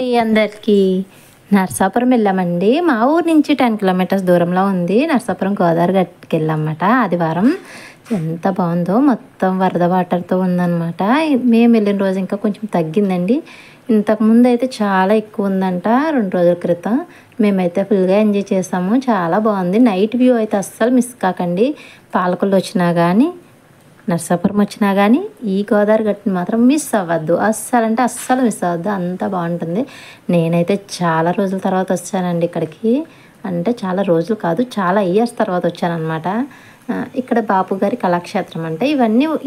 అందరికీ నరసాపురం వెళ్ళామండి. మా ఊరు నుంచి 10 కిలోమీటర్స్ దూరంలో ఉంది. నరసాపురం గోదావరి గట్టుకి వెళ్ళామన్నమాట ఆదివారం. ఎంత బాగుందో, మొత్తం వరద వాటర్తో ఉందన్నమాట. మేము వెళ్ళిన రోజు ఇంకా కొంచెం తగ్గిందండి. ఇంతకుముందు అయితే చాలా ఎక్కువ ఉందంట 2 రోజుల క్రితం. మేమైతే ఫుల్గా ఎంజాయ్ చేసాము. చాలా బాగుంది. నైట్ వ్యూ అయితే అస్సలు మిస్ కాకండి. పాలకొల్లు వచ్చినా కానీ, నరసాపురం వచ్చినా కానీ ఈ గోదావరి గట్టుని మాత్రం మిస్ అవ్వద్దు. అస్సలు అంటే అస్సలు మిస్ అవ్వద్దు. అంత బాగుంటుంది. నేనైతే చాలా రోజుల తర్వాత వచ్చానండి ఇక్కడికి. అంటే చాలా రోజులు కాదు, చాలా ఇయర్స్ తర్వాత వచ్చానమాట. ఇక్కడ బాపు గారి కళాక్షేత్రం అంటే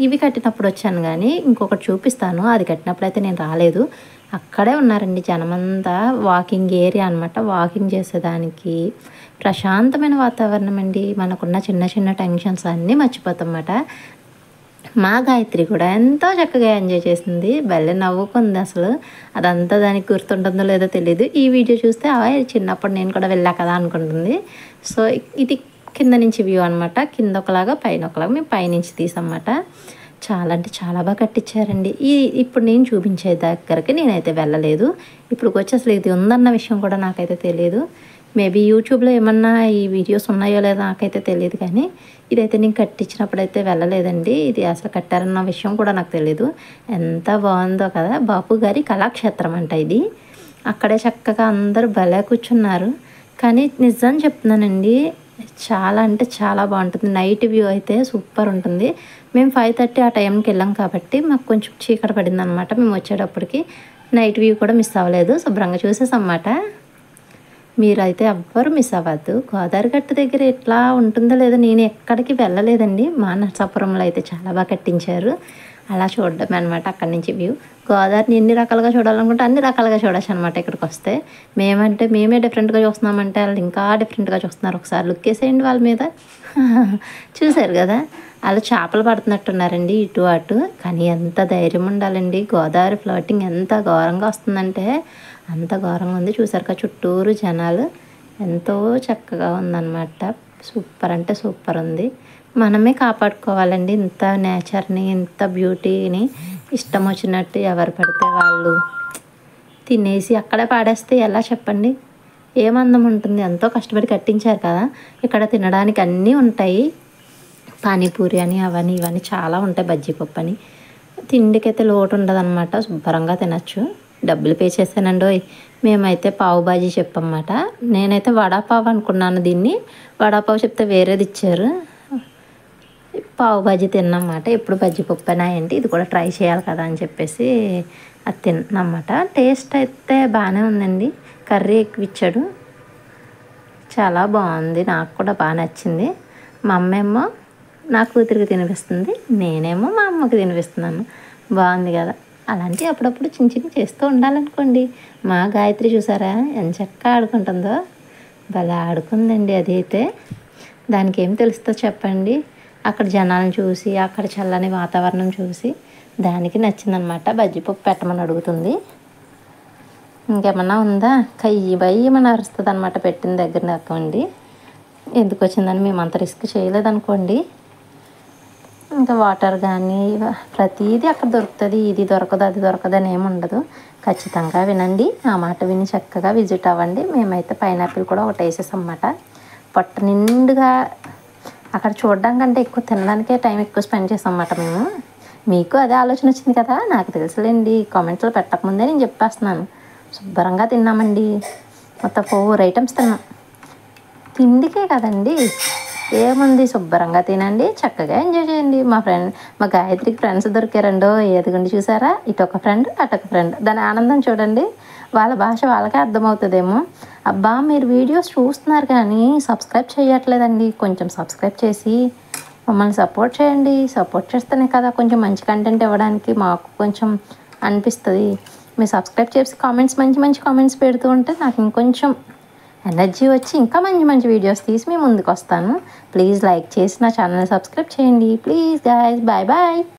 ఇవి కట్టినప్పుడు వచ్చాను. కానీ ఇంకొకటి చూపిస్తాను, అది కట్టినప్పుడు అయితే నేను రాలేదు. అక్కడే ఉన్నారండి జనమంతా. వాకింగ్ ఏరియా అనమాట. వాకింగ్ చేసేదానికి ప్రశాంతమైన వాతావరణం అండి. మనకున్న చిన్న చిన్న టెన్షన్స్ అన్నీ మర్చిపోతామన్నమాట. మా గాయత్రి కూడా ఎంతో చక్కగా ఎంజాయ్ చేసింది. భలే నవ్వుకుంది అసలు. అదంతా దానికి గుర్తుంటుందో లేదో తెలియదు. ఈ వీడియో చూస్తే చిన్నప్పుడు నేను కూడా వెళ్ళా కదా అనుకుంటుంది. సో ఇది కింద నుంచి వ్యూ అనమాట. కింద ఒకలాగా పైన ఒకలాగా మేము పైనుంచి తీసామన్నమాట. చాలా అంటే చాలా బాగా కట్టించారండి. ఇప్పుడు నేను చూపించే దగ్గరికి నేనైతే వెళ్ళలేదు. ఇప్పుడు వచ్చి అసలు ఇది ఉందన్న విషయం కూడా నాకైతే తెలియదు. మేబీ యూట్యూబ్లో ఏమన్నా ఈ వీడియోస్ ఉన్నాయో లేదో నాకైతే తెలియదు. కానీ ఇదైతే నేను కట్టించినప్పుడు అయితే వెళ్ళలేదండి. ఇది అసలు కట్టారన్న విషయం కూడా నాకు తెలియదు. ఎంత బాగుందో కదా. బాపు గారి కళాక్షేత్రం అంట ఇది. అక్కడే చక్కగా అందరూ భలే కూర్చున్నారు. కానీ నిజం చెప్తున్నానండి, చాలా అంటే చాలా బాగుంటుంది. నైట్ వ్యూ అయితే సూపర్ ఉంటుంది. మేము 5:30 ఆ టైంకి వెళ్ళాం కాబట్టి మాకు కొంచెం చీకటి పడింది అనమాట. మేము వచ్చేటప్పటికి నైట్ వ్యూ కూడా మిస్ అవ్వలేదు. శుభ్రంగా చూసేసామన్నమాట. మీరైతే ఎవ్వరు మిస్ అవ్వద్దు. గోదావరి గట్టు దగ్గర ఎట్లా ఉంటుందో లేదో నేను ఎక్కడికి వెళ్ళలేదండి. మా నరసాపురంలో అయితే చాలా బాగా కట్టించారు. అలా చూడడమే అనమాట అక్కడి నుంచి వ్యూ. గోదావరిని ఎన్ని రకాలుగా చూడాలనుకుంటే అన్ని రకాలుగా చూడొచ్చు అనమాట ఇక్కడికి వస్తే. మేమే డిఫరెంట్గా చూస్తున్నామంటే వాళ్ళు ఇంకా డిఫరెంట్గా చూస్తున్నారు. ఒకసారి లుక్ వేసేయండి వాళ్ళ మీద. చూశారు కదా, వాళ్ళు చేపలు పడుతున్నట్టున్నారండి ఇటు అటు. కానీ ఎంత ధైర్యం ఉండాలండి. గోదావరి ఫ్లోటింగ్ ఎంత ఘోరంగా వస్తుందంటే అంత ఘోరంగా ఉంది. చూసారు కదా చుట్టూరు జనాలు. ఎంతో చక్కగా ఉందన్నమాట. సూపర్ అంటే సూపర్ ఉంది. మనమే కాపాడుకోవాలండి ఇంత నేచర్ని, ఇంత బ్యూటీని. ఇష్టం వచ్చినట్టు ఎవరు పడితే వాళ్ళు తినేసి అక్కడే పాడేస్తే ఎలా చెప్పండి? ఏమందం ఉంటుంది? ఎంతో కష్టపడి కట్టించారు కదా. ఇక్కడ తినడానికి అన్నీ ఉంటాయి. పానీపూరి అని అవన్నీ ఇవన్నీ చాలా ఉంటాయి. బజ్జీ పప్పు అని. తిండికైతే లోటు ఉండదు అనమాట. శుభ్రంగా తినచ్చు. డబ్బులు పే చేశానండి. మేమైతే పావు బాజీ చెప్పమాట. నేనైతే వడాపావు అనుకున్నాను దీన్ని. వడాపావు చెప్తే వేరేది ఇచ్చారు. పావు బాజీ తిన్నమాట. ఎప్పుడు బజ్జీ పప్పు అయినా ఏంటి, ఇది కూడా ట్రై చేయాలి కదా అని చెప్పేసి అది తిన్నమాట. టేస్ట్ అయితే బాగానే ఉందండి. కర్రీ ఎక్కువ ఇచ్చాడు. చాలా బాగుంది. నాకు కూడా బాగా నచ్చింది. మా అమ్మేమో నా కూతురికి తినిపిస్తుంది, నేనేమో మా అమ్మకి తినిపిస్తున్నాను. బాగుంది కదా. అలాంటి అప్పుడప్పుడు చిన్న చిన్న చేస్తూ ఉండాలనుకోండి. మా గాయత్రి చూసారా ఎంత చక్కగా ఆడుకుంటుందో. భలే ఆడుకుందండి. అది అయితే దానికి ఏం తెలుస్తుందో చెప్పండి. అక్కడ జనాలను చూసి, అక్కడ చల్లని వాతావరణం చూసి దానికి నచ్చిందనమాట. బజ్జీపప్పు పెట్టమని అడుగుతుంది. ఇంకేమన్నా ఉందా? కయ్యమని అరుస్తుంది అనమాట పెట్టిన దగ్గర దాకండి. ఎందుకు వచ్చిందని మేము అంత రిస్క్ చేయలేదనుకోండి. ఇంకా వాటర్ కానీ ప్రతిదీ అక్కడ దొరుకుతుంది. ఇది దొరకదు అది దొరకదు అని ఏమి ఉండదు. ఖచ్చితంగా వినండి. ఆ మాట విని చక్కగా విజిట్ అవ్వండి. మేమైతే పైనాపిల్ కూడా ఒకటి వేసేసాం అన్నమాట. పొట్ట నిండుగా అక్కడ చూడడం కంటే ఎక్కువ తినడానికే టైం ఎక్కువ స్పెండ్ చేసాం అన్నమాట మేము. మీకు అదే ఆలోచన వచ్చింది కదా, నాకు తెలుసులేండి. కామెంట్స్లో పెట్టకముందే నేను చెప్పేస్తున్నాను. శుభ్రంగా తిన్నామండి. మొత్తం 4 ఐటమ్స్ తిన్నాం. తిండికే కదండి, ఏముంది. శుభ్రంగా తినండి, చక్కగా ఎంజాయ్ చేయండి. మా గాయత్రికి ఫ్రెండ్స్ దొరికారండో. ఎదుగుండి చూసారా, ఇటొక ఫ్రెండ్ అటొక ఫ్రెండ్. దాని ఆనందం చూడండి. వాళ్ళ భాష వాళ్ళకే అర్థమవుతుందేమో. అబ్బా మీరు వీడియోస్ చూస్తున్నారు కానీ సబ్స్క్రైబ్ చేయట్లేదండి. కొంచెం సబ్స్క్రైబ్ చేసి మమ్మల్ని సపోర్ట్ చేయండి. సపోర్ట్ చేస్తేనే కదా కొంచెం మంచి కంటెంట్ ఇవ్వడానికి మాకు కొంచెం అనిపిస్తుంది. మీరు సబ్స్క్రైబ్ చేసి మంచి మంచి కామెంట్స్ పెడుతూ ఉంటే నాకు ఇంకొంచెం ఎనర్జీ వచ్చి ఇంకా మంచి మంచి వీడియోస్ తీసి మీ ముందుకు వస్తాను. ప్లీజ్ లైక్ చేసి నా ఛానల్ని సబ్స్క్రైబ్ చేయండి. Please guys. Bye bye.